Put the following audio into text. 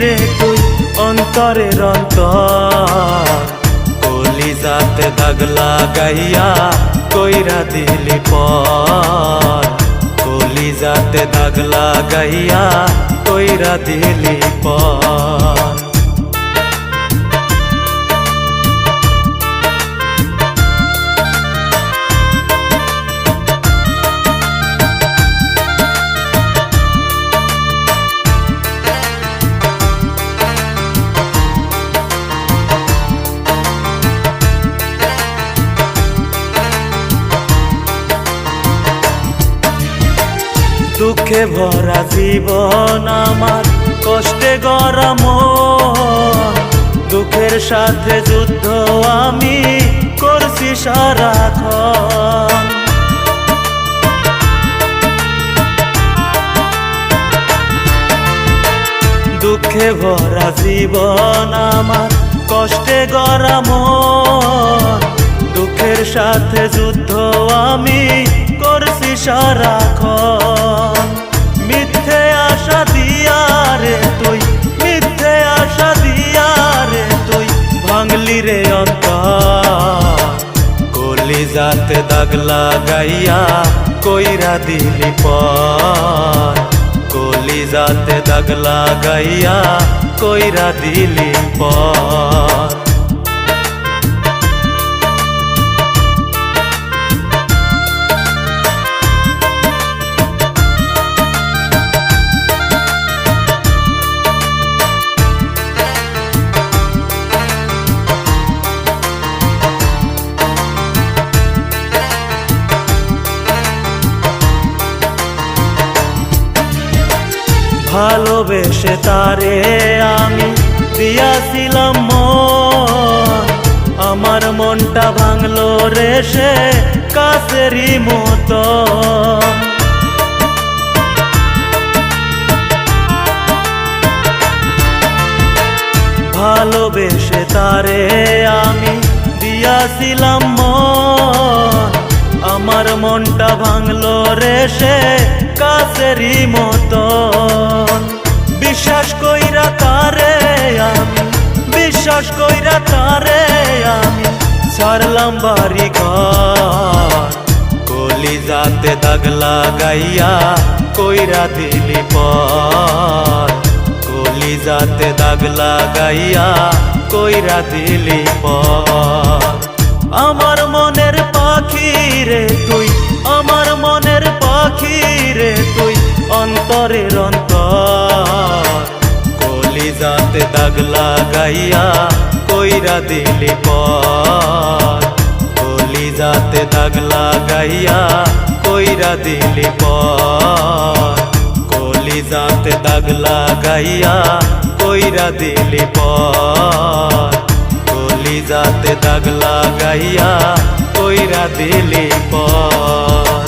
রে তুই অন্তরের অন্তর, কলিজাতে দাগ লাগাইয়া কইরা দিলি পর, কলিজাতে দাগ লাগাইয়া কইরা দিলি পর। দুঃখে ভরা জীবন আমার, কষ্টে গড়া মন, দুঃখের সাথে যুদ্ধ আমি করছি সারাক্ষণ। দুঃখে ভরা জীবন আমার, কষ্টে গড়া মন, দুঃখের সাথে যুদ্ধ আমি করছি সারাক্ষণ। মিথ্যে আশা দিয়া রে তুই, মিথ্যে আশা দিয়া রে তুই ভাঙলি রে অন্তর, কলিজাতে দাগ লাগাইয়া কইরা দিলি পর, কলিজাতে দাগ লাগাইয়া কইরা দিলি পর। ভালোবেসে তারে আমি দিয়াছিলাম মন, আমার মনটা ভাঙলো রে সে কাছেরই মতো। ভালোবেসে তারে আমি দিয়াছিলাম মন, আমার মনটা ভাঙলো রে সে কাছেরই মতন। বিশ্বাস কইরা তারে আমি, বিশ্বাস কইরা তারে আমি ছাড়লাম বাড়ি ঘর, কলিজাতে দাগ লাগাইয়া কইরা দিলি পর, কলিজাতে দাগ লাগাইয়া কইরা দিলি পর। আমার মনের পাখি রে তুই, আমার মনের পাখি রে তুই অন্তরের অন্তর, কলিজাতে দাগ লাগাইয়া কইরা দিলি পর, কলিজাতে দাগ লাগাইয়া কইরা দিলি পর, কলিজাতে দাগ লাগাইয়া কইরা দিলি পর, কলিজাতে দাগ লাগাইয়া কইরা দিলি পর।